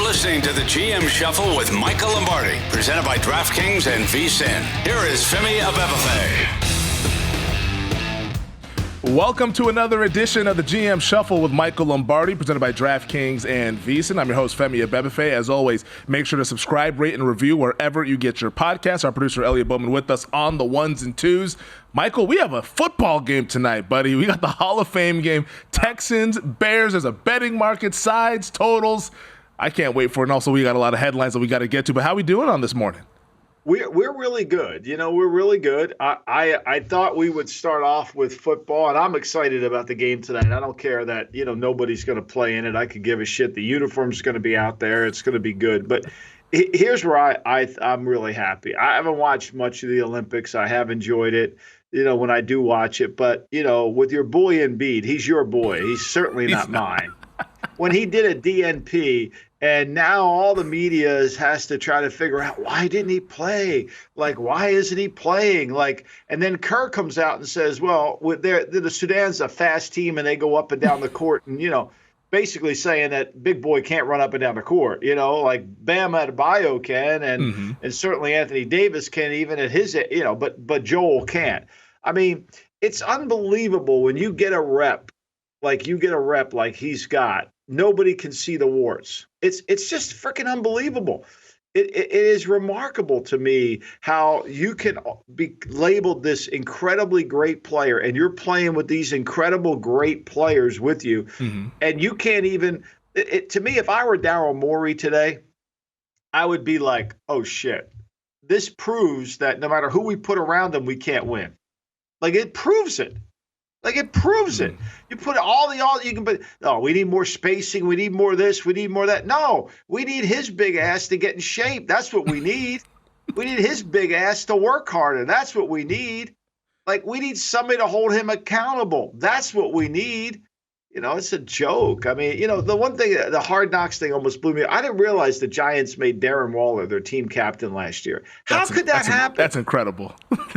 listening to the GM Shuffle with Michael Lombardi, presented by DraftKings and VSiN. Here is Femi Abebefe. Welcome to another edition of the GM Shuffle with Michael Lombardi, presented by DraftKings and VSiN. I'm your host, Femi Abebefe. As always, make sure to subscribe, rate, and review wherever you get your podcasts. Our producer, Elliot Bowman, with us on the ones and twos. Michael, we have a football game tonight, buddy. We got the Hall of Fame game. Texans, Bears. There's a betting market, sides, totals. I can't wait for it. And also, we got a lot of headlines that we got to get to. But how are we doing on this morning? We're really good. We're really good. I thought we would start off with football, and I'm excited about the game tonight. I don't care that, nobody's going to play in it. I could give a shit. The uniform's going to be out there. It's going to be good. But here's where I'm really happy. I haven't watched much of the Olympics. I have enjoyed it, when I do watch it. But, with your boy Embiid, he's your boy. He's certainly not mine. When he did a DNP, and now all the media has to try to figure out, why didn't he play? Like, why isn't he playing? And then Kerr comes out and says, well, the Sudan's a fast team and they go up and down the court, and, basically saying that big boy can't run up and down the court, like Bam Adebayo can, and certainly Anthony Davis can, even at his, but Joel can't. I mean, it's unbelievable when you get a rep like he's got. Nobody can see the warts. It's just freaking unbelievable. It is remarkable to me how you can be labeled this incredibly great player, and you're playing with these incredible great players with you, and you can't even. To me, if I were Daryl Morey today, I would be like, "Oh shit! This proves that no matter who we put around them, we can't win." It proves it. It proves it. You put all you can put. Oh, we need more spacing. We need more of this. We need more of that. No, we need his big ass to get in shape. That's what we need. We need his big ass to work harder. That's what we need. We need somebody to hold him accountable. That's what we need. It's a joke. I mean, the one thing, the Hard Knocks thing almost blew me. I didn't realize the Giants made Darren Waller their team captain last year. How could that happen? That's incredible.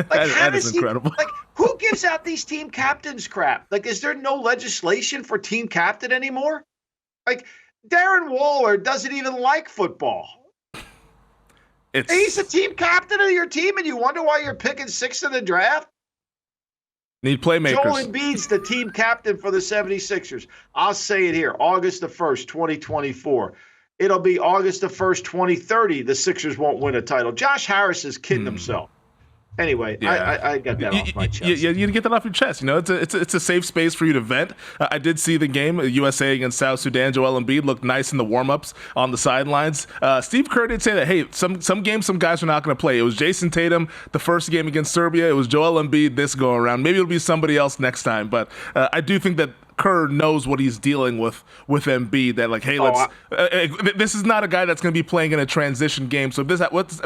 That is incredible. Who gives out these team captains crap? Is there no legislation for team captain anymore? Darren Waller doesn't even like football. He's the team captain of your team, and you wonder why you're picking sixth in the draft? Need playmakers. Joel Embiid's the team captain for the 76ers. I'll say it here, August the 1st, 2024. It'll be August the 1st, 2030. The Sixers won't win a title. Josh Harris is kidding himself. Anyway, yeah. I got that off my chest. Yeah, you get that off your chest. It's a safe space for you to vent. I did see the game, USA against South Sudan. Joel Embiid looked nice in the warm-ups on the sidelines. Steve Kerr did say that, hey, some games, some guys are not going to play. It was Jason Tatum the first game against Serbia. It was Joel Embiid this go-around. Maybe it'll be somebody else next time. But I do think that Kerr knows what he's dealing with Embiid. That hey, this is not a guy that's going to be playing in a transition game. So if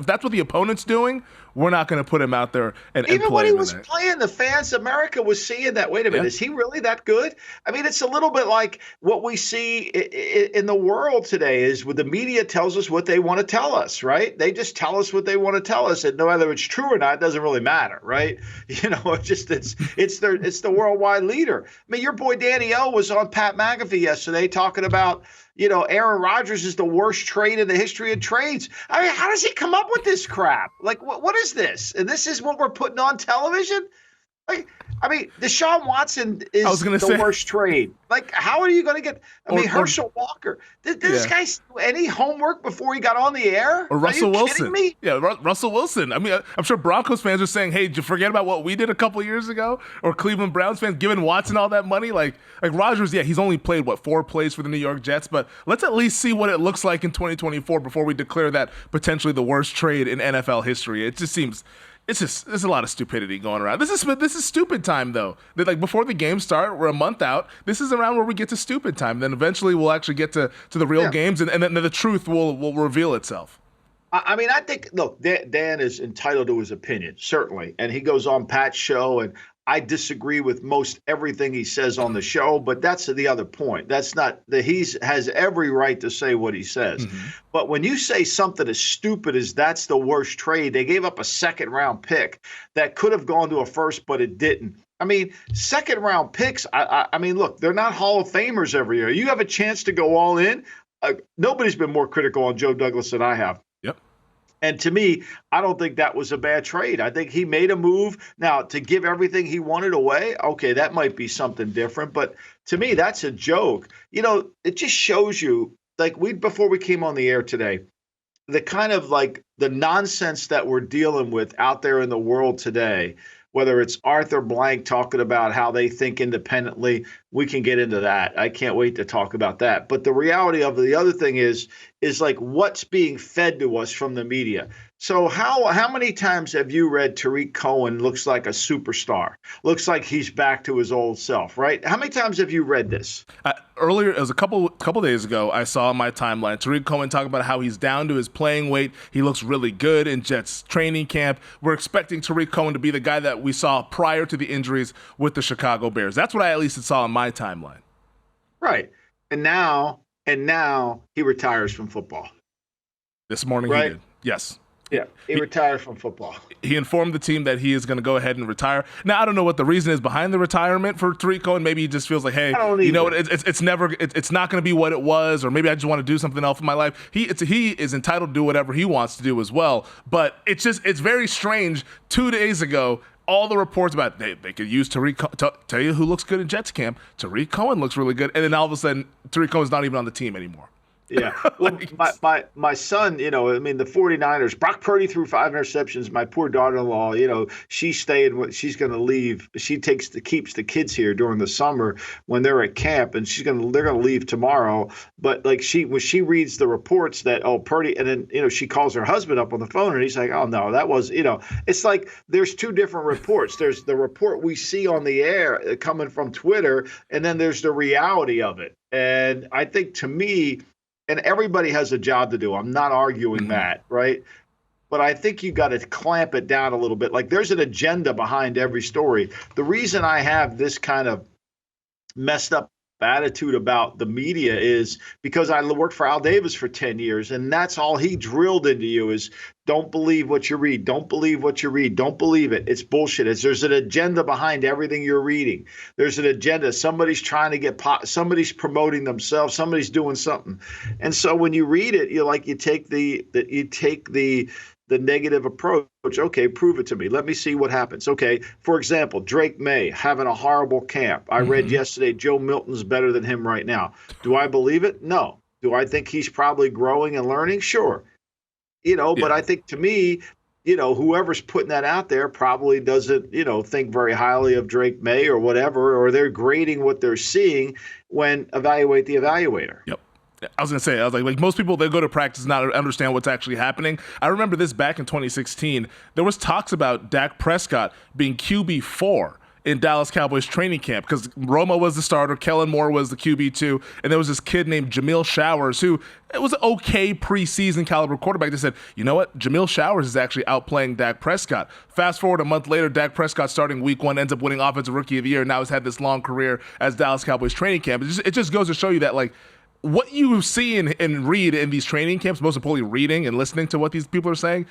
that's what the opponent's doing, we're not going to put him out there and even play when he was playing, the fans, America was seeing that. Wait a minute, is he really that good? I mean, it's a little bit like what we see in the world today. Is what the media tells us what they want to tell us, right? They just tell us what they want to tell us, and no whether it's true or not, it doesn't really matter, right? It's the worldwide leader. I mean, your boy Danny O was on Pat McAfee yesterday talking about, Aaron Rodgers is the worst trade in the history of trades. I mean, how does he come up with this crap? What is this? And this is what we're putting on television? Deshaun Watson is the worst trade. How are you going to get – Herschel Walker. Did this guy do any homework before he got on the air? Or Russell Wilson. Kidding me? Yeah, Russell Wilson. I mean, I'm sure Broncos fans are saying, hey, did you forget about what we did a couple years ago? Or Cleveland Browns fans giving Watson all that money? Like Rodgers, he's only played, 4 plays for the New York Jets? But let's at least see what it looks like in 2024 before we declare that potentially the worst trade in NFL history. It just seems – there's a lot of stupidity going around. This is stupid time, though. Before the games start, we're a month out. This is around where we get to stupid time. Then eventually we'll actually get to the real games, and then the truth will reveal itself. I mean, I think, look, Dan is entitled to his opinion, certainly. And he goes on Pat's show, and I disagree with most everything he says on the show, but that's the other point. That's not that has every right to say what he says. Mm-hmm. But when you say something as stupid as that's the worst trade, they gave up a second-round pick that could have gone to a first, but it didn't. I mean, second-round picks, I mean, look, they're not Hall of Famers every year. You have a chance to go all in. nobody's been more critical on Joe Douglas than I have. Yep. And to me, I don't think that was a bad trade. I think he made a move. Now, to give everything he wanted away, okay, that might be something different. But to me, that's a joke. It just shows you, like before we came on the air today, the kind of like the nonsense that we're dealing with out there in the world today, whether it's Arthur Blank talking about how they think independently, we can get into that. I can't wait to talk about that. But the reality of the other thing is like what's being fed to us from the media. So how many times have you read Tariq Cohen looks like a superstar, looks like he's back to his old self, right? How many times have you read this? Earlier, it was a couple days ago, I saw on my timeline Tariq Cohen talking about how he's down to his playing weight. He looks really good in Jets training camp. We're expecting Tariq Cohen to be the guy that we saw prior to the injuries with the Chicago Bears. That's what I at least saw on my timeline. Right. And now he retires from football. This morning right? He did. Yes. Yeah, he retired from football. He informed the team that he is going to go ahead and retire. Now, I don't know what the reason is behind the retirement for Tariq Cohen. Maybe he just feels like, hey, you know what, it's not going to be what it was, or maybe I just want to do something else in my life. He is entitled to do whatever he wants to do as well. But it's very strange. 2 days ago, all the reports about they could use Tariq. Tell you who looks good in Jets camp. Tariq Cohen looks really good, and then all of a sudden, Tariq Cohen's not even on the team anymore. Yeah. Well, my son, the 49ers, Brock Purdy threw 5 interceptions. My poor daughter-in-law, she's staying. She's going to leave. She keeps the kids here during the summer when they're at camp, and they're going to leave tomorrow. But when she reads the reports that, Purdy, and then, she calls her husband up on the phone, and he's like, oh, no, that was, it's like there's 2 different reports. There's the report we see on the air coming from Twitter, and then there's the reality of it. And I think, to me, and everybody has a job to do. I'm not arguing that, right? But I think you got to clamp it down a little bit. Like, there's an agenda behind every story. The reason I have this kind of messed up attitude about the media is because I worked for Al Davis for 10 years, and that's all he drilled into you is don't believe what you read. Don't believe what you read. Don't believe it. It's bullshit. There's an agenda behind everything you're reading. There's an agenda. Somebody's trying to get somebody's promoting themselves. Somebody's doing something. And so when you read it, you take the negative approach. Okay, prove it to me. Let me see what happens. Okay, for example, Drake May having a horrible camp. I read yesterday Joe Milton's better than him right now. Do I believe it? No. Do I think he's probably growing and learning? Sure. But I think, to me, whoever's putting that out there probably doesn't, think very highly of Drake May or whatever, or they're grading what they're seeing when evaluate the evaluator. Yep. I was going to say, like most people, they go to practice not understand what's actually happening. I remember this back in 2016. There was talks about Dak Prescott being QB4 in Dallas Cowboys training camp because Romo was the starter, Kellen Moore was the QB2, and there was this kid named Jamil Showers who it was an okay preseason caliber quarterback. They said, you know what, Jamil Showers is actually outplaying Dak Prescott. Fast forward a month later, Dak Prescott starting week 1 ends up winning Offensive Rookie of the Year, and now has had this long career as Dallas Cowboys training camp. It just goes to show you that, like, what you see and read in these training camps, most importantly reading and listening to what these people are saying,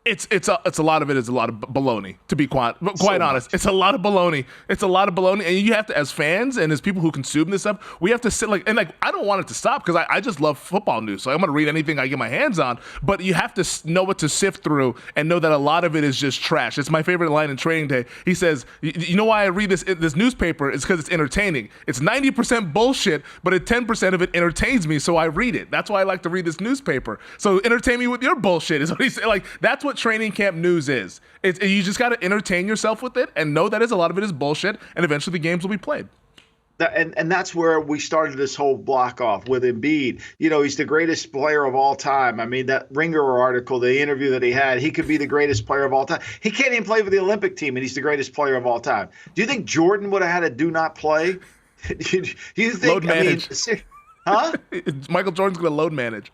it's a lot of it is a lot of baloney, to be quite honest. It's a lot of baloney. It's a lot of baloney. And you have to, as fans and as people who consume this stuff, we have to sit I don't want it to stop because I just love football news. So I'm going to read anything I get my hands on. But you have to know what to sift through and know that a lot of it is just trash. It's my favorite line in Training Day. He says, you know why I read this newspaper? It's because it's entertaining. It's 90% bullshit, but 10% of it entertains me, so I read it. That's why I like to read this newspaper. So entertain me with your bullshit is what he said. Like, that's what training camp news is. You just got to entertain yourself with it and know that a lot of it is bullshit, and eventually the games will be played. And that's where we started this whole block off with Embiid. He's the greatest player of all time. I mean, that Ringer article, the interview that he had, he could be the greatest player of all time. He can't even play for the Olympic team, and he's the greatest player of all time. Do you think Jordan would have had a do not play? Do you think? Load manage. Huh? Michael Jordan's going to load manage.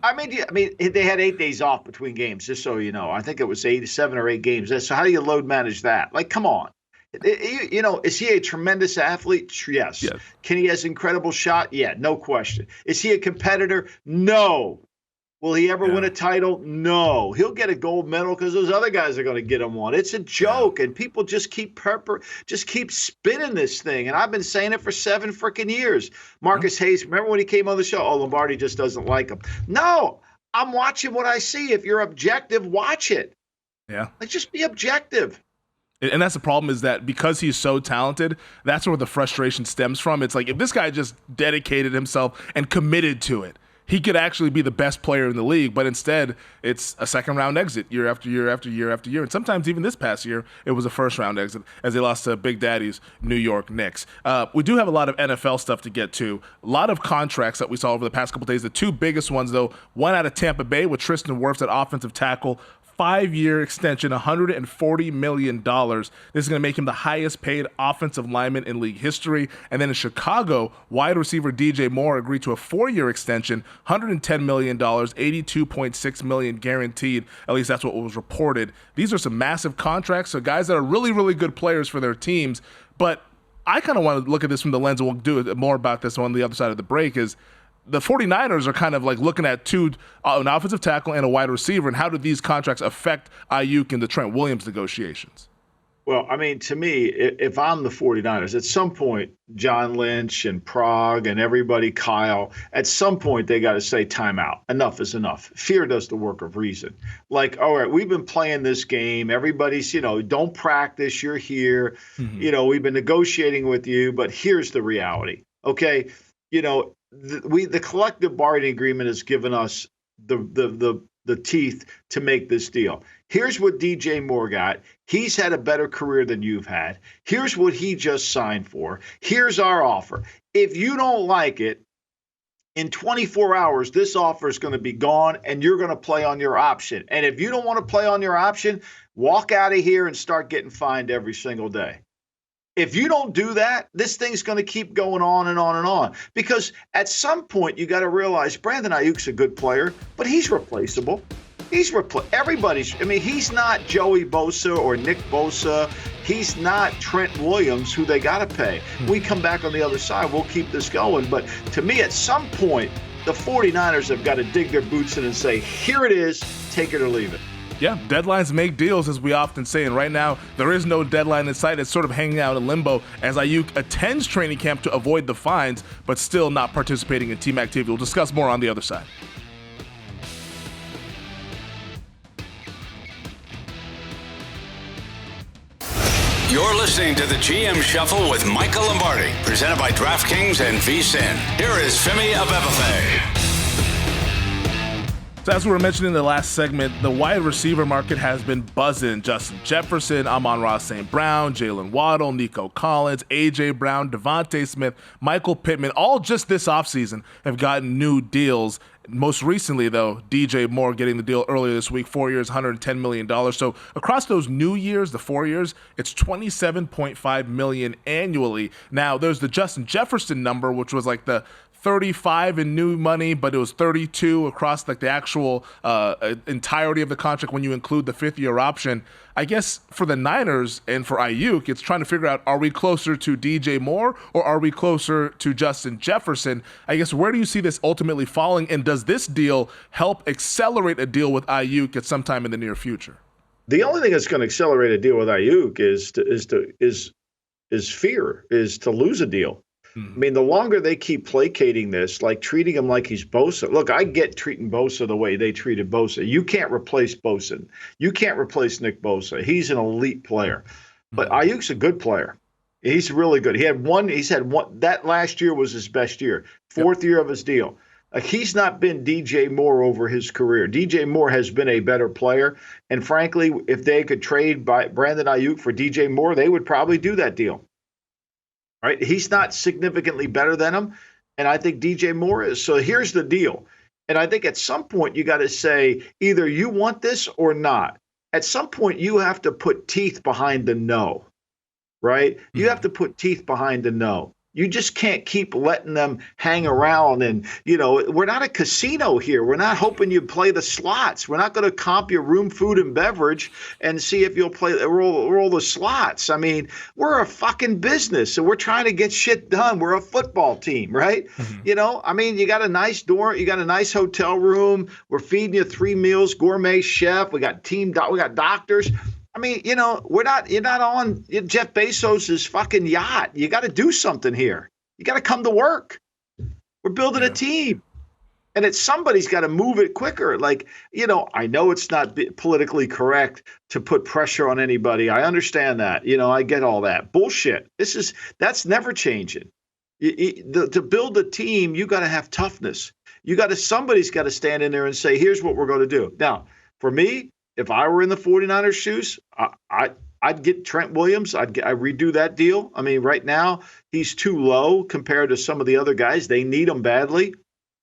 I mean, they had 8 days off between games, just so you know. I think it was 7 or 8 games. So how do you load manage that? Like, come on. Is he a tremendous athlete? Yes. Can he has incredible shot? Yeah, no question. Is he a competitor? No. Will he ever win a title? No. He'll get a gold medal because those other guys are going to get him one. It's a joke, and people just keep spinning this thing. And I've been saying it for 7 freaking years. Marcus Hayes, remember when he came on the show? Oh, Lombardi just doesn't like him. No, I'm watching what I see. If you're objective, watch it. Yeah. Like, just be objective. And that's the problem, is that because he's so talented, that's where the frustration stems from. It's like, if this guy just dedicated himself and committed to it, he could actually be the best player in the league, but instead it's a second-round exit year after year after year after year. And sometimes even this past year, it was a first-round exit as they lost to Big Daddy's New York Knicks. We do have a lot of NFL stuff to get to. A lot of contracts that we saw over the past couple days. The 2 biggest ones, though, one out of Tampa Bay with Tristan Wirfs at offensive tackle. 5-year extension, $140 million. This is going to make him the highest paid offensive lineman in league history. And then in Chicago, wide receiver DJ Moore agreed to a 4-year extension, $110 million, $82.6 million guaranteed. At least that's what was reported. These are some massive contracts. So guys that are really, really good players for their teams. But I kind of want to look at this from the lens, and we'll do more about this on the other side of the break, is the 49ers are kind of like looking at an offensive tackle and a wide receiver, and how do these contracts affect Aiyuk and the Trent Williams negotiations? Well, I mean, to me, if I'm the 49ers, at some point, John Lynch and Prague and everybody, Kyle, at some point they got to say timeout. Enough is enough. Fear does the work of reason. Like, all right, we've been playing this game. Everybody's, don't practice. You're here. Mm-hmm. We've been negotiating with you, but here's the reality. Okay, the collective bargaining agreement has given us the teeth to make this deal. Here's what DJ Moore got. He's had a better career than you've had. Here's what he just signed for. Here's our offer. If you don't like it, in 24 hours, this offer is going to be gone, and you're going to play on your option. And if you don't want to play on your option, walk out of here and start getting fined every single day. If you don't do that, this thing's going to keep going on and on and on. Because at some point, you got to realize Brandon Aiyuk's a good player, but he's replaceable. He's not Joey Bosa or Nick Bosa. He's not Trent Williams, who they got to pay. We come back on the other side, we'll keep this going. But to me, at some point, the 49ers have got to dig their boots in and say, here it is, take it or leave it. Yeah, deadlines make deals, as we often say, and right now there is no deadline in sight. It's sort of hanging out in limbo as Aiyuk attends training camp to avoid the fines, but still not participating in team activity. We'll discuss more on the other side. You're listening to the GM Shuffle with Michael Lombardi, presented by DraftKings and VSiN. Here is Femi Abebefe. So as we were mentioning in the last segment, the wide receiver market has been buzzing. Justin Jefferson, Amon-Ra St. Brown, Jalen Waddle, Nico Collins, A.J. Brown, Devontae Smith, Michael Pittman, all just this offseason have gotten new deals. Most recently, though, DJ Moore getting the deal earlier this week, 4 years, $110 million. So across those new years, the 4 years, it's $27.5 million annually. Now, there's the Justin Jefferson number, which was like the 35 in new money, but it was 32 across like the actual entirety of the contract when you include the 5th-year option. I guess for the Niners and for Aiyuk, it's trying to figure out, are we closer to DJ Moore or are we closer to Justin Jefferson? I guess, where do you see this ultimately falling, and does this deal help accelerate a deal with Aiyuk at some time in the near future? The only thing that's going to accelerate a deal with Aiyuk is fear, is to lose a deal. I mean, the longer they keep placating this, like treating him like he's Bosa. Look, I get treating Bosa the way they treated Bosa. You can't replace Bosa. You can't replace Nick Bosa. He's an elite player. But Aiyuk's a good player. He's really good. He's had one. That last year was his best year. 4th year of his deal. He's not been DJ Moore over his career. DJ Moore has been a better player. And frankly, if they could trade Brandon Aiyuk for DJ Moore, they would probably do that deal. Right? He's not significantly better than him, and I think DJ Moore is. So here's the deal. And I think at some point you got to say either you want this or not. At some point you have to put teeth behind the no, right? You have to put teeth behind the no. You just can't keep letting them hang around. And, we're not a casino here. We're not hoping you play the slots. We're not going to comp your room, food, and beverage and see if you'll roll the slots. I mean, we're a fucking business, and we're trying to get shit done. We're a football team, right? Mm-hmm. You got a nice dorm. You got a nice hotel room. We're feeding you 3 meals, gourmet chef. We got we got doctors. You're not on Jeff Bezos's fucking yacht. You got to do something here. You got to come to work. We're building a team. And somebody's got to move it quicker. I know it's not politically correct to put pressure on anybody. I understand that. I get all that. Bullshit. That's never changing. To build a team, you got to have toughness. Somebody's got to stand in there and say, here's what we're going to do. Now, for me, if I were in the 49ers shoes, I'd get Trent Williams. I'd redo that deal. Right now he's too low compared to some of the other guys. They need him badly,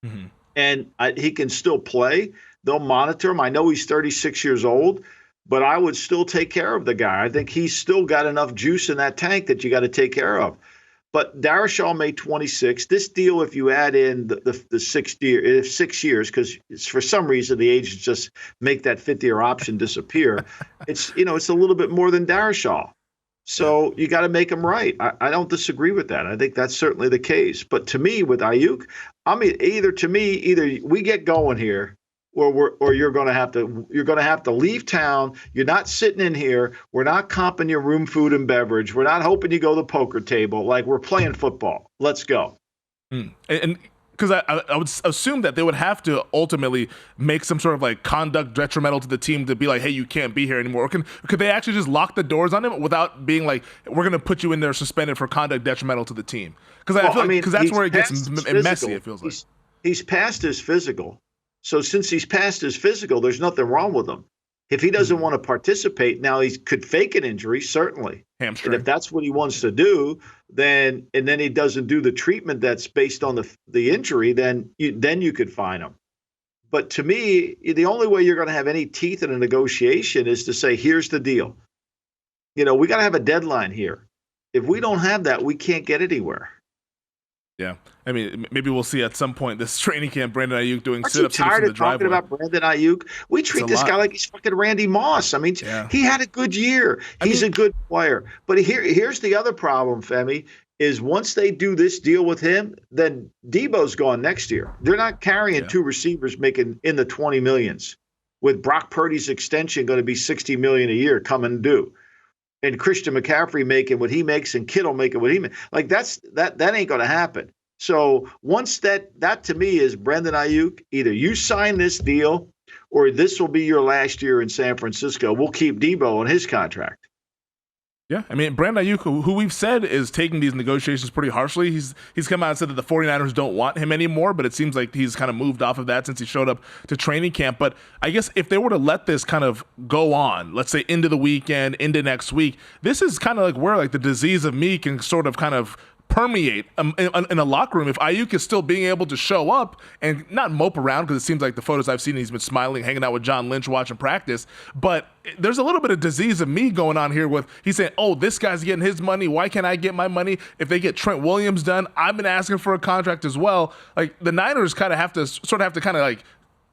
mm-hmm. and he can still play. They'll monitor him. I know he's 36 years old, but I would still take care of the guy. I think he's still got enough juice in that tank that you got to take care of. But Darrisaw made 26. This deal, if you add in the 6 years, because for some reason the agents just make that 50-year option disappear, it's a little bit more than Darrisaw. So you got to make him right. I don't disagree with that. I think that's certainly the case. But to me, with Aiyuk, either we get going here, or you're going to have to leave town. You're not sitting in here. We're not comping your room, food, and beverage. We're not hoping you go to the poker table. We're playing football. Let's go. And because I would assume that they would have to ultimately make some sort of conduct detrimental to the team to be like, hey, you can't be here anymore. Or could they actually just lock the doors on him without being like, we're going to put you in there suspended for conduct detrimental to the team? Because that's where it gets messy. It feels like he's past his physical. So since he's past his physical, there's nothing wrong with him. If he doesn't want to participate, now he could fake an injury, certainly. Hamstring. And if that's what he wants to do, then he doesn't do the treatment that's based on the injury, then you could fine him. But to me, the only way you're going to have any teeth in a negotiation is to say, here's the deal. We got to have a deadline here. If we don't have that, we can't get anywhere. Yeah, maybe we'll see at some point this training camp Brandon Aiyuk doing sit-ups in the driveway. Aren't you tired of talking about Brandon Aiyuk? We treat this guy like he's fucking Randy Moss. He had a good year. He's a good player. But here's the other problem, Femi, is once they do this deal with him, then Debo's gone next year. They're not carrying two receivers making in the 20 millions, with Brock Purdy's extension going to be $60 million a year coming due. And Christian McCaffrey making what he makes and Kittle making what he makes. That ain't going to happen. So once that to me is Brandon Aiyuk, either you sign this deal or this will be your last year in San Francisco. We'll keep Debo on his contract. Yeah, Brandon Aiyuk, who we've said is taking these negotiations pretty harshly, he's come out and said that the 49ers don't want him anymore, but it seems like he's kind of moved off of that since he showed up to training camp. But I guess if they were to let this kind of go on, let's say into the weekend, into next week, this is kind of where the disease of me can sort of kind of permeate in a locker room. If Aiyuk is still being able to show up and not mope around, because it seems like the photos I've seen, he's been smiling, hanging out with John Lynch, watching practice. But there's a little bit of disease of me going on here with he's saying, oh, this guy's getting his money. Why can't I get my money? If they get Trent Williams done, I've been asking for a contract as well. The Niners kind of have to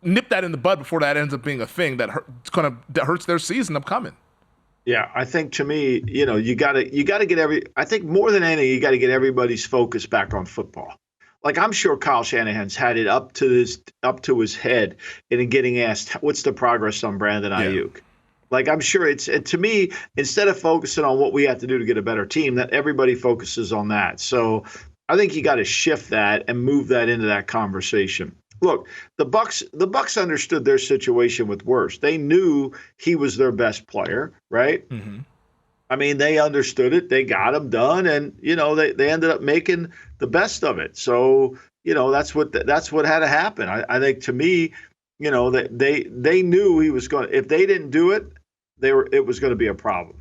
nip that in the bud before that ends up being a thing that hurts their season upcoming. Yeah, I think to me, you got to get I think more than anything, you got to get everybody's focus back on football. I'm sure Kyle Shanahan's had it up to his head in getting asked, what's the progress on Brandon Aiyuk? I'm sure to me, instead of focusing on what we have to do to get a better team, that everybody focuses on that. So I think you got to shift that and move that into that conversation. Look, the Bucs understood their situation with Wirfs. They knew he was their best player, right? Mm-hmm. They understood it. They got him done, and they ended up making the best of it. So that's what had to happen. I think to me, they knew he was going. If they didn't do it, it was going to be a problem.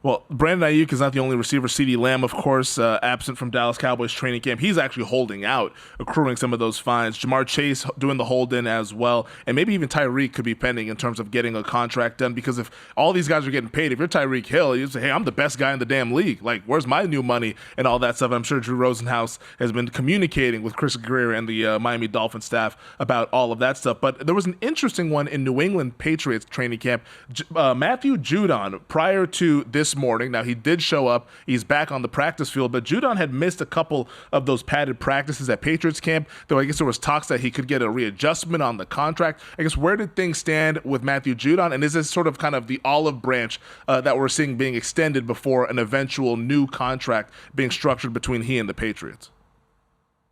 Well, Brandon Aiyuk is not the only receiver. CeeDee Lamb, of course, absent from Dallas Cowboys training camp. He's actually holding out, accruing some of those fines. Jamar Chase doing the hold-in as well. And maybe even Tyreek could be pending in terms of getting a contract done, because if all these guys are getting paid, if you're Tyreek Hill, you say, hey, I'm the best guy in the damn league. Like, where's my new money and all that stuff? I'm sure Drew Rosenhaus has been communicating with Chris Greer and the Miami Dolphins staff about all of that stuff. But there was an interesting one in New England Patriots training camp. Matthew Judon, prior to this morning, now he did show up, he's back on the practice field, but Judon had missed a couple of those padded practices at Patriots camp, though I guess there was talks that he could get a readjustment on the contract. I guess, where did things stand with Matthew Judon, and is this sort of kind of the olive branch that we're seeing being extended before an eventual new contract being structured between he and the Patriots?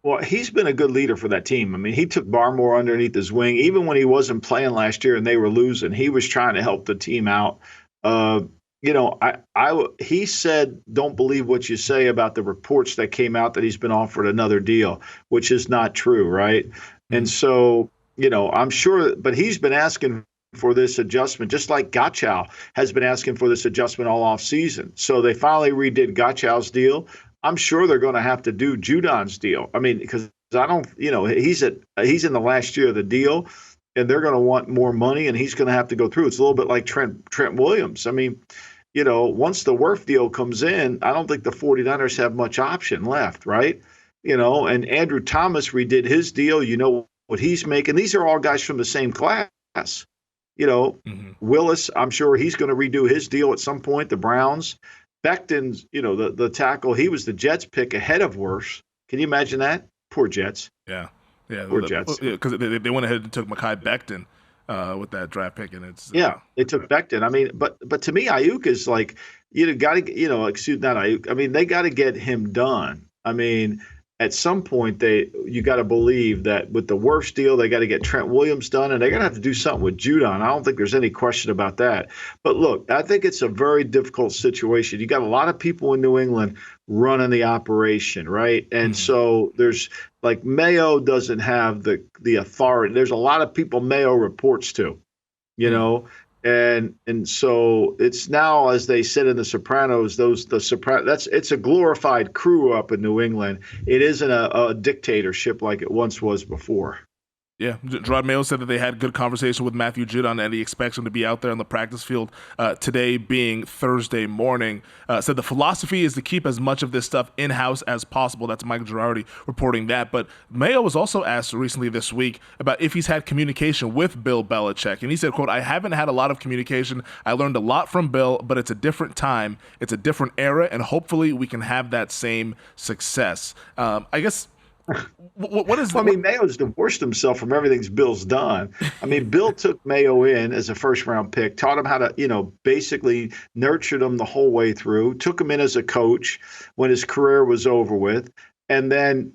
Well, he's been a good leader for that team. I mean, he took Barmore underneath his wing. Even when he wasn't playing last year and they were losing, he was trying to help the team out. He said, don't believe what you say about the reports that came out that he's been offered another deal, which is not true, right? Mm-hmm. And so, I'm sure, but he's been asking for this adjustment, just like Gottschall has been asking for this adjustment all off season. So they finally redid Gottschall's deal. I'm sure they're going to have to do Judon's deal. I mean, because he's in the last year of the deal, and they're going to want more money, and he's going to have to go through. It's a little bit like Trent Williams. I mean, once the Wirfs deal comes in, I don't think the 49ers have much option left, right? And Andrew Thomas redid his deal. You know what he's making. These are all guys from the same class. Willis, I'm sure he's going to redo his deal at some point. The Browns. Becton's, the tackle, he was the Jets pick ahead of Wirfs. Can you imagine that? Poor Jets. Yeah. Poor Jets. Because they went ahead and took Mekhi Becton with that draft pick, and it's they took Becton. I mean, but to me, Aiyuk is like, you got to, excuse not Aiyuk. I mean, they got to get him done. I mean, at some point, you got to believe that with the Wirfs deal, they got to get Trent Williams done, and they're going to have to do something with Judon. I don't think there's any question about that. But look, I think it's a very difficult situation. You got a lot of people in New England running the operation, right? And so there's like Mayo doesn't have the authority. There's a lot of people Mayo reports to, And so it's now, as they said in The Sopranos, it's a glorified crew up in New England. It isn't a dictatorship like it once was before. Yeah, Gerard Mayo said that they had good conversation with Matthew Judon, and he expects him to be out there on the practice field today being Thursday morning. Said the philosophy is to keep as much of this stuff in-house as possible. That's Mike Girardi reporting that. But Mayo was also asked recently this week about if he's had communication with Bill Belichick. And he said, quote, I haven't had a lot of communication. I learned a lot from Bill, but it's a different time. It's a different era, and hopefully we can have that same success. I guess... What is? I mean, Mayo's divorced himself from everything Bill's done. I mean, Bill took Mayo in as a first-round pick, taught him how to, basically nurtured him the whole way through, took him in as a coach when his career was over with, and then,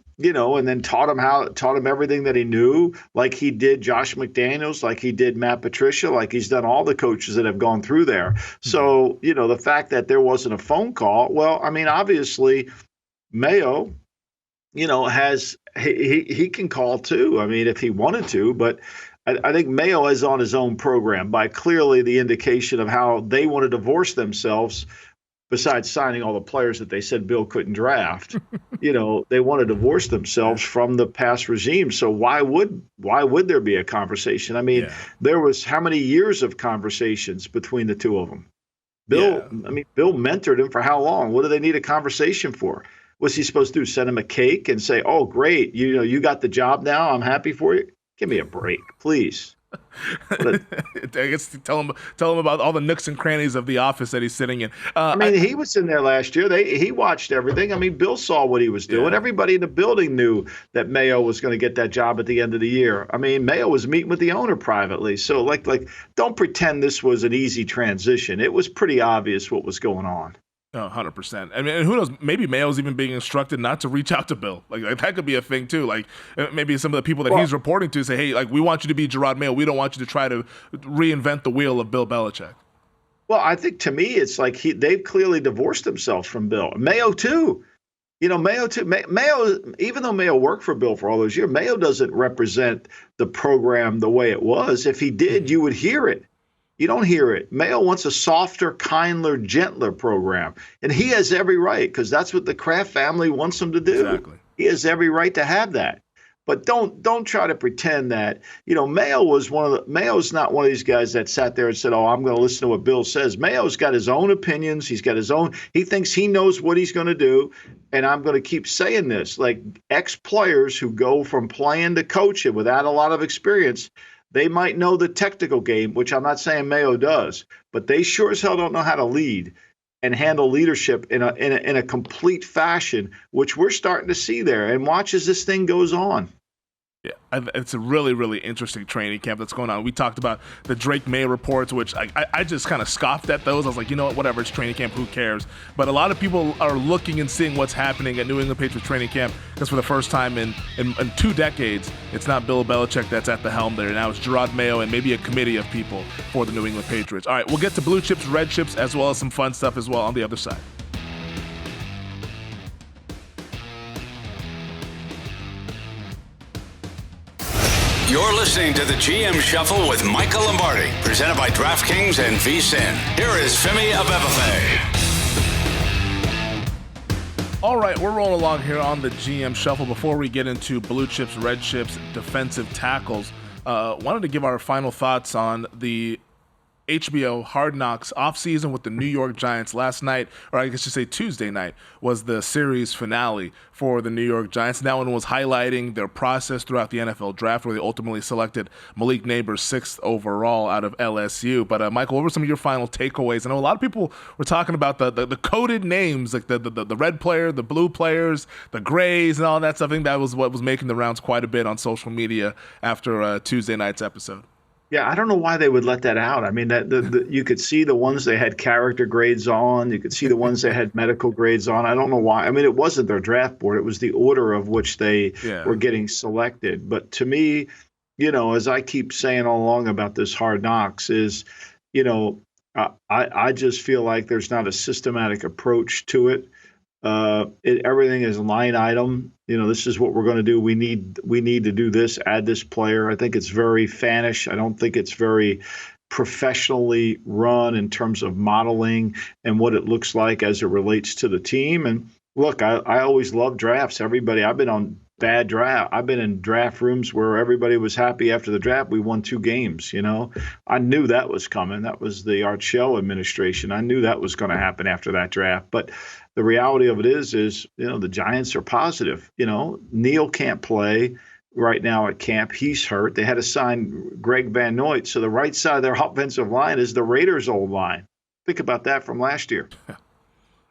taught him everything that he knew, like he did Josh McDaniels, like he did Matt Patricia, like he's done all the coaches that have gone through there. So, the fact that there wasn't a phone call, well, I mean, obviously, Mayo, he can call too. I mean, if he wanted to, but I think Mayo is on his own program by clearly the indication of how they want to divorce themselves. Besides signing all the players that they said Bill couldn't draft, they want to divorce themselves from the past regime. So why would there be a conversation? I mean, There was how many years of conversations between the two of them? Bill mentored him for how long? What do they need a conversation for? What's he supposed to do? Send him a cake and say, "Oh, great, you got the job now. I'm happy for you." Give me a break, please. I guess tell him about all the nooks and crannies of the office that he's sitting in. He was in there last year. He watched everything. I mean, Bill saw what he was doing. Yeah. Everybody in the building knew that Mayo was going to get that job at the end of the year. I mean, Mayo was meeting with the owner privately. So, like, don't pretend this was an easy transition. It was pretty obvious what was going on. Oh, 100%. I mean, and who knows? Maybe Mayo's even being instructed not to reach out to Bill. Like that could be a thing too. Like maybe some of the people that he's reporting to say, "Hey, like we want you to be Gerard Mayo. We don't want you to try to reinvent the wheel of Bill Belichick." Well, I think to me, it's like they've clearly divorced themselves from Bill. Mayo too. Mayo too. Mayo, even though Mayo worked for Bill for all those years, Mayo doesn't represent the program the way it was. If he did, you would hear it. You don't hear it. Mayo wants a softer, kinder, gentler program. And he has every right, because that's what the Kraft family wants him to do. Exactly. He has every right to have that. But don't try to pretend that, Mayo's not one of these guys that sat there and said, oh, I'm going to listen to what Bill says. Mayo's got his own opinions. He thinks he knows what he's going to do. And I'm going to keep saying this, like ex-players who go from playing to coaching without a lot of experience, they might know the technical game, which I'm not saying Mayo does, but they sure as hell don't know how to lead and handle leadership in a complete fashion, which we're starting to see there. And watch as this thing goes on. Yeah, it's a really, really interesting training camp that's going on. We talked about the Drake May reports, which I just kind of scoffed at those. I was like, you know what, whatever, it's training camp, who cares? But a lot of people are looking and seeing what's happening at New England Patriots training camp, because for the first time in 2 decades, it's not Bill Belichick that's at the helm there. Now it's Gerard Mayo and maybe a committee of people for the New England Patriots. All right, we'll get to blue chips, red chips, as well as some fun stuff as well on the other side. You're listening to the GM Shuffle with Michael Lombardi, presented by DraftKings and VSiN. Here is Femi Abebefe. All right, we're rolling along here on the GM Shuffle. Before we get into blue chips, red chips, defensive tackles, wanted to give our final thoughts on the HBO Hard Knocks offseason with the New York Giants last night, or I guess you say Tuesday night, was the series finale for the New York Giants. And that one was highlighting their process throughout the NFL draft, where they ultimately selected Malik Neighbors 6th overall out of LSU. But Michael, what were some of your final takeaways? I know a lot of people were talking about the coded names, like the red player, the blue players, the grays, and all that stuff. I think that was what was making the rounds quite a bit on social media after Tuesday night's episode. Yeah, I don't know why they would let that out. I mean, you could see the ones they had character grades on. You could see the ones they had medical grades on. I don't know why. I mean, it wasn't their draft board. It was the order of which they were getting selected. But to me, as I keep saying all along about this Hard Knocks is, I just feel like there's not a systematic approach to it. Everything is line item. This is what we're going to do. We need to do this, add this player. I think it's very fanish. I don't think it's very professionally run in terms of modeling and what it looks like as it relates to the team. And look, I always love drafts. I've been on bad draft. I've been in draft rooms where everybody was happy after the draft. We won 2 games. I knew that was coming. That was the Art Shell administration. I knew that was going to happen after that draft. But the reality of it is the Giants are positive. Neal can't play right now at camp. He's hurt. They had to sign Greg Van Noy. So the right side of their offensive line is the Raiders' old line. Think about that from last year.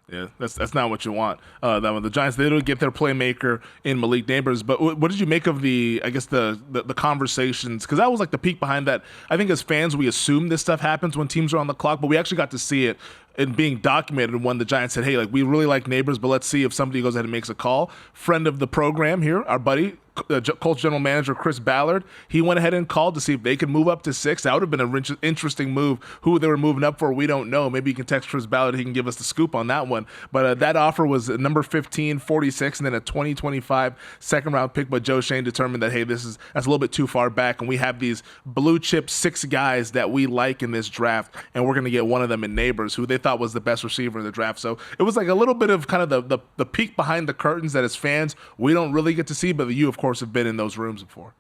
Yeah, that's not what you want. The Giants, they don't get their playmaker in Malik Neighbors. But what did you make of the conversations? Because that was like the peak behind that. I think as fans, we assume this stuff happens when teams are on the clock, but we actually got to see it and being documented when the Giants said, hey, we really like Neighbors, but let's see if somebody goes ahead and makes a call. Friend of the program here, our buddy, Colts general manager Chris Ballard, he went ahead and called to see if they could move up to 6. That would have been an interesting move. Who they were moving up for, we don't know. Maybe you can text Chris Ballard. He can give us the scoop on that one. But that offer was number 15, 46, and then a 2025 second-round pick. But Joe Shane determined that, hey, that's a little bit too far back, and we have these blue-chip 6 guys that we like in this draft, and we're going to get one of them in Neighbors, who they thought was the best receiver in the draft. So it was like a little bit of kind of the peek behind the curtains that as fans we don't really get to see, but you, of course, have been in those rooms before.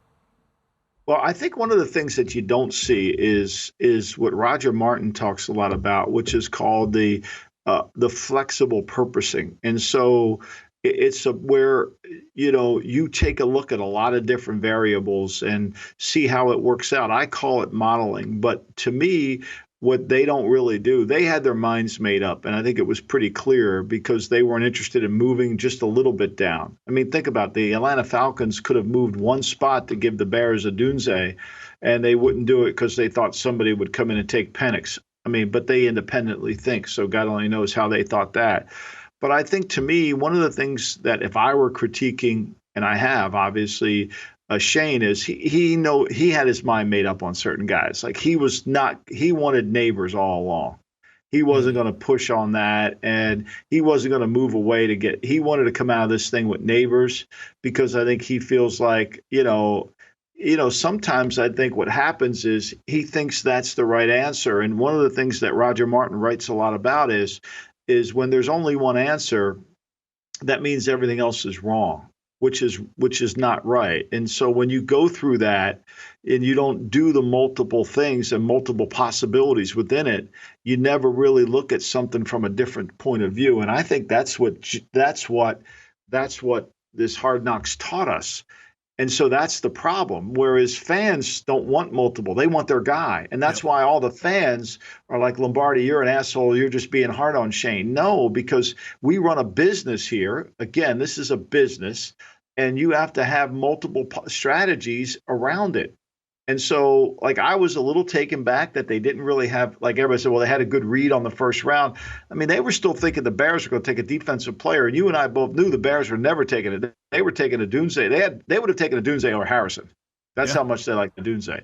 Well, I think one of the things that you don't see is what Roger Martin talks a lot about, which is called the flexible purposing. And so it's where you take a look at a lot of different variables and see how it works out. I call it modeling, but to me, what they don't really do, they had their minds made up, and I think it was pretty clear because they weren't interested in moving just a little bit down. I mean, think about the Atlanta Falcons could have moved one spot to give the Bears a Dunze, and they wouldn't do it because they thought somebody would come in and take Penix. I mean, but they independently think, so God only knows how they thought that. But I think to me, one of the things that if I were critiquing, and I have obviously, Shane is he had his mind made up on certain guys. Like he wanted Neighbors all along. He wasn't going to push on that, and he wasn't going to move away he wanted to come out of this thing with Neighbors because I think he feels like, sometimes I think what happens is he thinks that's the right answer. And one of the things that Roger Martin writes a lot about is when there's only one answer, that means everything else is wrong, which is not right. And so when you go through that and you don't do the multiple things and multiple possibilities within it, you never really look at something from a different point of view. And I think that's what this Hard Knocks taught us. And so that's the problem. Whereas fans don't want multiple. They want their guy. And that's why all the fans are like, Lombardi, you're an asshole. You're just being hard on Shane. No, because we run a business here. Again, this is a business, and you have to have multiple strategies around it. And so, like, I was a little taken back that they didn't really have, like everybody said, well, they had a good read on the first round. I mean, they were still thinking the Bears were going to take a defensive player. And you and I both knew the Bears were never taking it. They were taking a Dunze. They would have taken a Dunze over Harrison. That's how much they like the Dunze.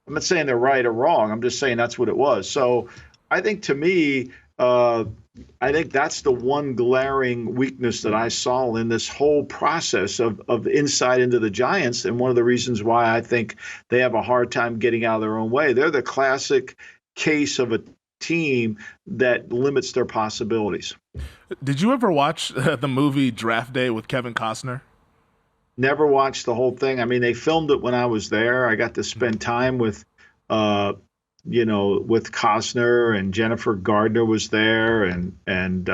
I'm not saying they're right or wrong. I'm just saying that's what it was. So I think, to me, I think that's the one glaring weakness that I saw in this whole process of insight into the Giants, and one of the reasons why I think they have a hard time getting out of their own way. They're the classic case of a team that limits their possibilities. Did you ever watch the movie Draft Day with Kevin Costner? Never watched the whole thing. I mean, they filmed it when I was there. I got to spend time with with Costner, and Jennifer Gardner was there, and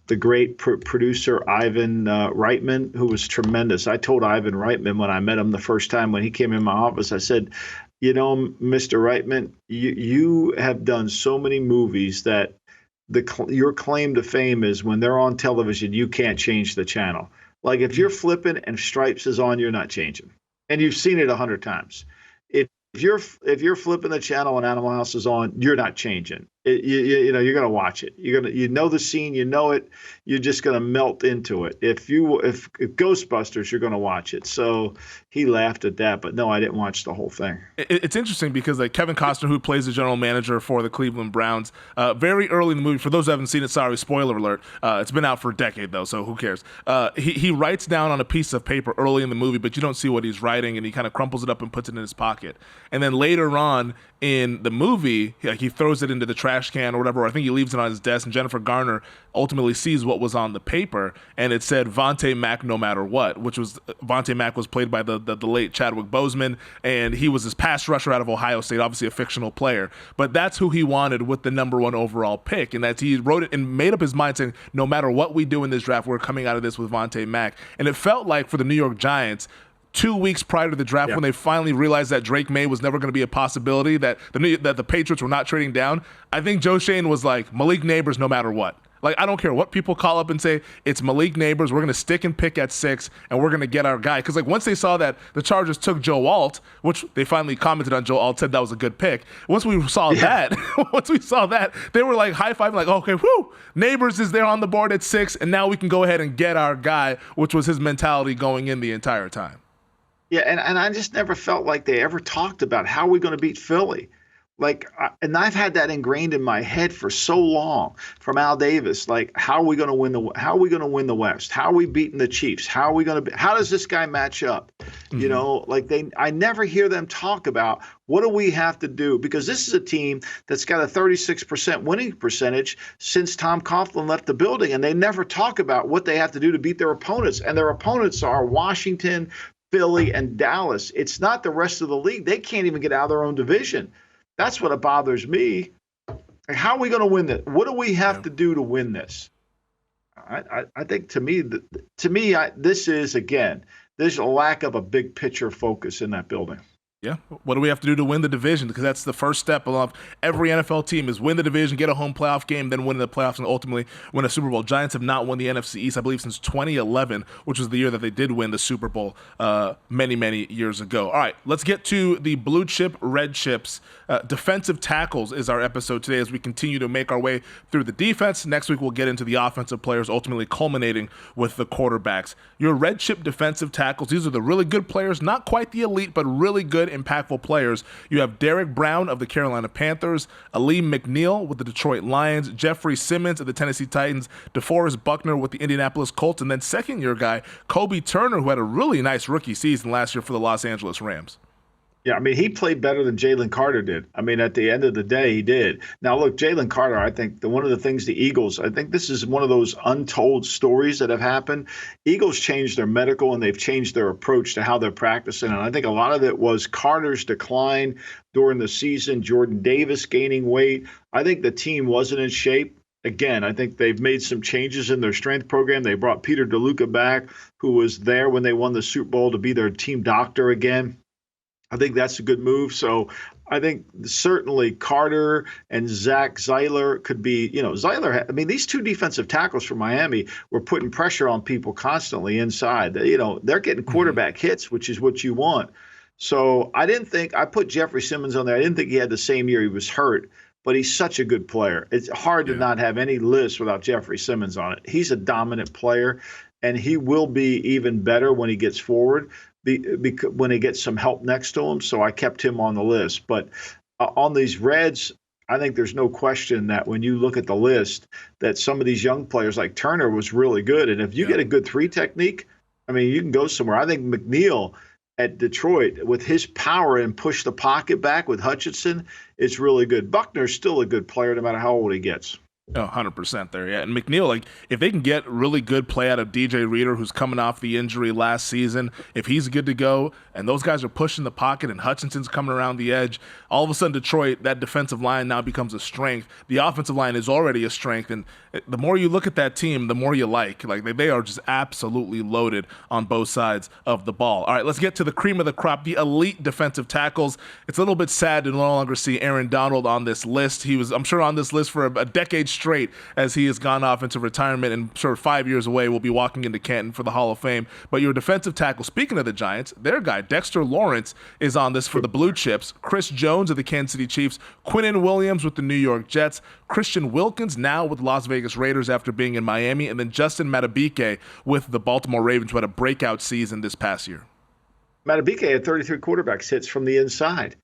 the great producer Ivan Reitman, who was tremendous. I told Ivan Reitman when I met him the first time when he came in my office, I said, Mr. Reitman, you have done so many movies that your claim to fame is when they're on television, you can't change the channel. Like, if you're flipping and Stripes is on, you're not changing. And you've seen it 100 times. If you're flipping the channel and Animal House is on, you're not changing. You're going to watch it. You know the scene, you know it. You're just going to melt into it. If Ghostbusters, you're going to watch it. So he laughed at that, but no, I didn't watch the whole thing. It's interesting because, like, Kevin Costner, who plays the general manager for the Cleveland Browns, very early in the movie. For those who haven't seen it, sorry, spoiler alert. It's been out for a decade though, so who cares? He writes down on a piece of paper early in the movie, but you don't see what he's writing, and he kind of crumples it up and puts it in his pocket. And then later on in the movie, he throws it into the trash can or whatever, or I think he leaves it on his desk, and Jennifer Garner ultimately sees what was on the paper, and it said Vontae Mack no matter what, which was Vontae Mack was played by the late Chadwick Boseman, and he was this pass rusher out of Ohio State, obviously a fictional player, but that's who he wanted with the number one overall pick, and that he wrote it and made up his mind saying, no matter what we do in this draft, we're coming out of this with Vontae Mack. And it felt like for the New York Giants, 2 weeks prior to the draft, when they finally realized that Drake May was never going to be a possibility, that the Patriots were not trading down, I think Joe Schoen was like, Malik Neighbors no matter what. Like, I don't care what people call up and say, it's Malik Neighbors, we're going to stick and pick at 6, and we're going to get our guy. Because, like, once they saw that the Chargers took Joe Alt, which they finally commented on Joe Alt, said that was a good pick. Once we saw that, they were, like, high-fiving, like, okay, whoo, Neighbors is there on the board at 6, and now we can go ahead and get our guy, which was his mentality going in the entire time. Yeah, and I just never felt like they ever talked about how are we going to beat Philly. Like, and I've had that ingrained in my head for so long from Al Davis. Like, how are we going to win the West? How are we beating the Chiefs? How does this guy match up? Mm-hmm. I never hear them talk about what do we have to do, because this is a team that's got a 36% winning percentage since Tom Coughlin left the building, and they never talk about what they have to do to beat their opponents. And their opponents are Washington, Philly, and Dallas. It's not the rest of the league. They can't even get out of their own division. That's what bothers me. Like, how are we going to win this? What do we have to do to win this? I think this is, again, there's a lack of a big picture focus in that building. Yeah. What do we have to do to win the division? Because that's the first step of every NFL team is win the division, get a home playoff game, then win the playoffs, and ultimately win a Super Bowl. Giants have not won the NFC East, I believe, since 2011, which was the year that they did win the Super Bowl many, many years ago. All right, let's get to the blue chip, red chips. Defensive tackles is our episode today as we continue to make our way through the defense. Next week, we'll get into the offensive players, ultimately culminating with the quarterbacks. Your red chip defensive tackles, these are the really good players, not quite the elite, but really good impactful players. You have Derek Brown of the Carolina Panthers, Aleem McNeil with the Detroit Lions, Jeffrey Simmons of the Tennessee Titans, DeForest Buckner with the Indianapolis Colts, and then second-year guy Kobe Turner, who had a really nice rookie season last year for the Los Angeles Rams. Yeah, I mean, he played better than Jalen Carter did. I mean, at the end of the day, he did. Now, look, Jalen Carter, I think one of the things the Eagles, I think this is one of those untold stories that have happened. Eagles changed their medical and they've changed their approach to how they're practicing. And I think a lot of it was Carter's decline during the season, Jordan Davis gaining weight. I think the team wasn't in shape. Again, I think they've made some changes in their strength program. They brought Peter DeLuca back, who was there when they won the Super Bowl, to be their team doctor again. I think that's a good move. So I think certainly Carter and Zach Zeiler could be, Zeiler, I mean, these two defensive tackles from Miami were putting pressure on people constantly inside. They're getting quarterback hits, which is what you want. So I put Jeffrey Simmons on there. I didn't think he had the same year. He was hurt, but he's such a good player. It's hard to not have any list without Jeffrey Simmons on it. He's a dominant player, and he will be even better when he gets forward. When he gets some help next to him, so I kept him on the list. But on these Reds, I think there's no question that when you look at the list, that some of these young players like Turner was really good. And if you get a good three technique, I mean, you can go somewhere. I think McNeil at Detroit, with his power and push the pocket back with Hutchinson, is really good. Buckner's still a good player no matter how old he gets. Oh, 100% there, yeah. And McNeil, if they can get really good play out of DJ Reader, who's coming off the injury last season, if he's good to go, and those guys are pushing the pocket and Hutchinson's coming around the edge, all of a sudden Detroit, that defensive line now becomes a strength. The offensive line is already a strength, and the more you look at that team, the more you like. They are just absolutely loaded on both sides of the ball. All right, let's get to the cream of the crop, the elite defensive tackles. It's a little bit sad to no longer see Aaron Donald on this list. He was, I'm sure, on this list for a decade straight as he has gone off into retirement, and sort of 5 years away will be walking into Canton for the Hall of Fame. But your defensive tackle, speaking of the Giants, their guy, Dexter Lawrence, is on this for the Blue Chips. Chris Jones of the Kansas City Chiefs, Quinnen Williams with the New York Jets, Christian Wilkins now with Las Vegas Raiders after being in Miami, and then Justin Madubuike with the Baltimore Ravens, who had a breakout season this past year. Madubuike had 33 quarterback hits from the inside.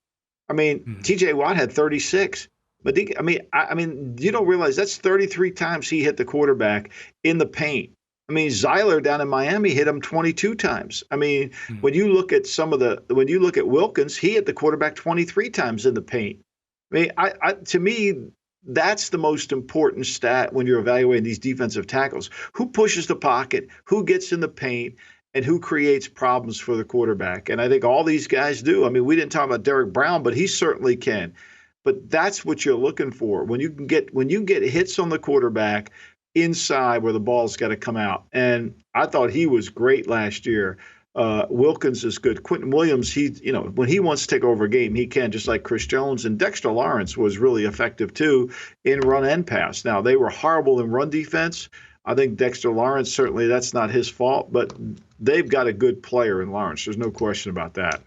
I mean, TJ Watt had 36. But I mean, you don't realize that's 33 times he hit the quarterback in the paint. I mean, Zeiler down in Miami hit him 22 times. I mean, when you look at when you look at Wilkins, he hit the quarterback 23 times in the paint. I mean, to me, that's the most important stat when you're evaluating these defensive tackles. Who pushes the pocket, who gets in the paint, and who creates problems for the quarterback. And I think all these guys do. I mean, we didn't talk about Derek Brown, but he certainly can. But that's what you're looking for when you get hits on the quarterback inside where the ball's got to come out. And I thought he was great last year. Wilkins is good. Quinnen Williams, when he wants to take over a game, he can, just like Chris Jones. And Dexter Lawrence was really effective too in run and pass. Now, they were horrible in run defense. I think Dexter Lawrence, certainly that's not his fault, but they've got a good player in Lawrence. There's no question about that.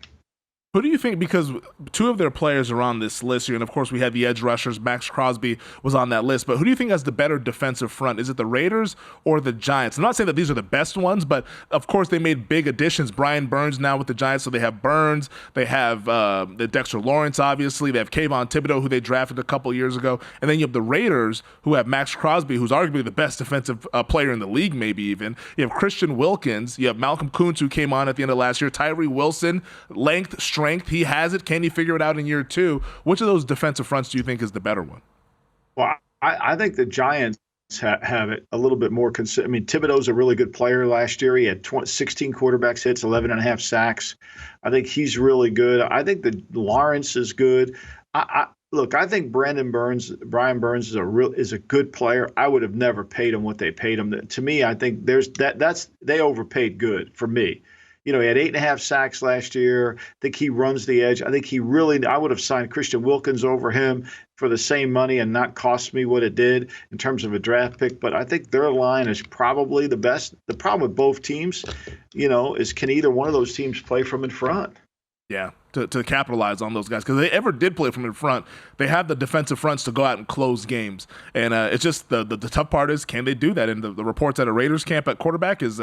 Who do you think, because two of their players are on this list here, and of course we had the edge rushers, Max Crosby was on that list, but who do you think has the better defensive front? Is it the Raiders or the Giants? I'm not saying that these are the best ones, but of course they made big additions. Brian Burns now with the Giants, so they have Burns, they have the Dexter Lawrence, obviously, they have Kayvon Thibodeau, who they drafted a couple years ago, and then you have the Raiders, who have Max Crosby, who's arguably the best defensive player in the league, maybe even. You have Christian Wilkins, you have Malcolm Kuntz, who came on at the end of last year, Tyree Wilson, length, strength, he has it. Can he figure it out in year two? Which of those defensive fronts do you think is the better one? Well, I think the Giants have it a little bit more. I mean, Thibodeau's a really good player last year. He had 16 quarterbacks hits, 11 and a half sacks. I think he's really good. I think that Lawrence is good. Look, I think Brian Burns is a good player. I would have never paid him what they paid him. To me, I think they overpaid good for me. He had 8.5 sacks last year. I think he runs the edge. I would have signed Christian Wilkins over him for the same money and not cost me what it did in terms of a draft pick. But I think their line is probably the best. The problem with both teams, is can either one of those teams play from in front? Yeah, to capitalize on those guys, because they ever did play from in front. They have the defensive fronts to go out and close games, and it's just the tough part is, can they do that? And the reports at a Raiders camp at quarterback is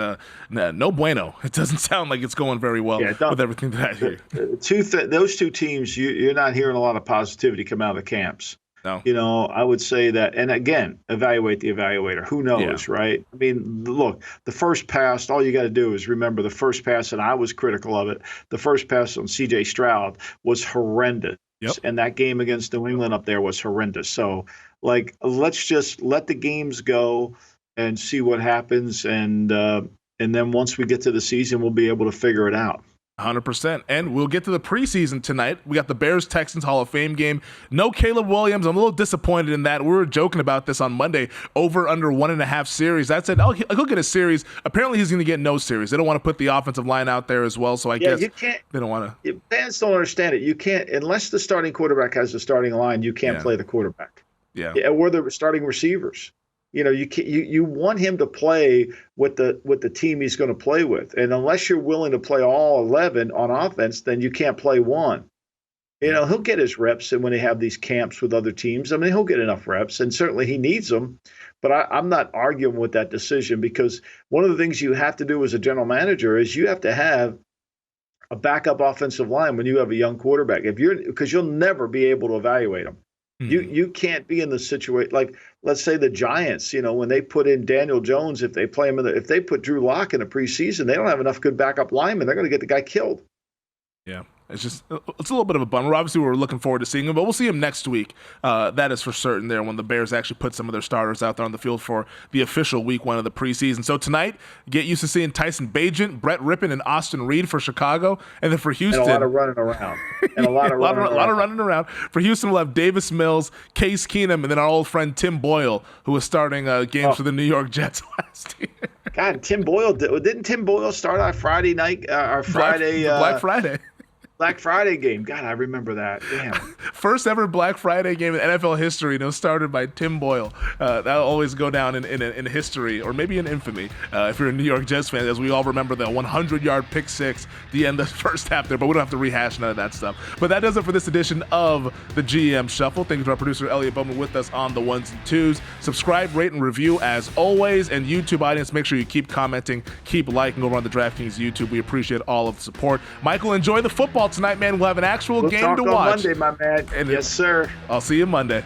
no bueno. It doesn't sound like it's going very well with everything that I hear. Those two teams, you're not hearing a lot of positivity come out of the camps. No. You know, I would say that, and again, evaluate the evaluator. Who knows, right? I mean, look, the first pass, all you got to do is remember the first pass, and I was critical of it. The first pass on C.J. Stroud was horrendous. Yep. And that game against New England up there was horrendous. So, like, let's just let the games go and see what happens. And then once we get to the season, we'll be able to figure it out. 100%. And we'll get to the preseason tonight. We got the Bears-Texans Hall of Fame game. No Caleb Williams. I'm a little disappointed in that. We were joking about this on Monday. Over under 1.5 series. That said, he'll get a series. Apparently, he's going to get no series. They don't want to put the offensive line out there as well, so I guess you can't, they don't want to. Fans don't understand it. You can't, unless the starting quarterback has the starting line, you can't play the quarterback. Yeah. Or the starting receivers. You know, you want him to play with the team he's going to play with, and unless you're willing to play all 11 on offense, then you can't play one. You know, he'll get his reps, and when they have these camps with other teams, I mean, he'll get enough reps, and certainly he needs them. But I'm not arguing with that decision, because one of the things you have to do as a general manager is you have to have a backup offensive line when you have a young quarterback. Because you'll never be able to evaluate them. You can't be in the situation like, let's say the Giants, you know, when they put in Daniel Jones, if they play him if they put Drew Lock in the preseason, they don't have enough good backup linemen. They're going to get the guy killed. Yeah. It's a little bit of a bummer. Obviously, we're looking forward to seeing him, but we'll see him next week. That is for certain there, when the Bears actually put some of their starters out there on the field for the official week 1 of the preseason. So tonight, get used to seeing Tyson Bagent, Brett Rippon, and Austin Reed for Chicago. And then for Houston, and a lot of running around. A lot of running around. For Houston, we'll have Davis Mills, Case Keenum, and then our old friend Tim Boyle, who was starting games for the New York Jets last year. God, Tim Boyle, didn't Tim Boyle start our Friday night, our Friday? Black Friday. Black Friday game. God, I remember that. Damn. First ever Black Friday game in NFL history, and it was started by Tim Boyle. That'll always go down in history, or maybe in infamy, if you're a New York Jets fan, as we all remember the 100-yard pick six, the end of the first half there, but we don't have to rehash none of that stuff. But that does it for this edition of the GM Shuffle. Thank you to our producer, Elliot Bowman, with us on the ones and twos. Subscribe, rate, and review as always. And YouTube audience, make sure you keep commenting, keep liking over on the DraftKings YouTube. We appreciate all of the support. Michael, enjoy the football tonight, man. We'll have an actual game to watch. Monday, my man. And yes, sir. I'll see you Monday.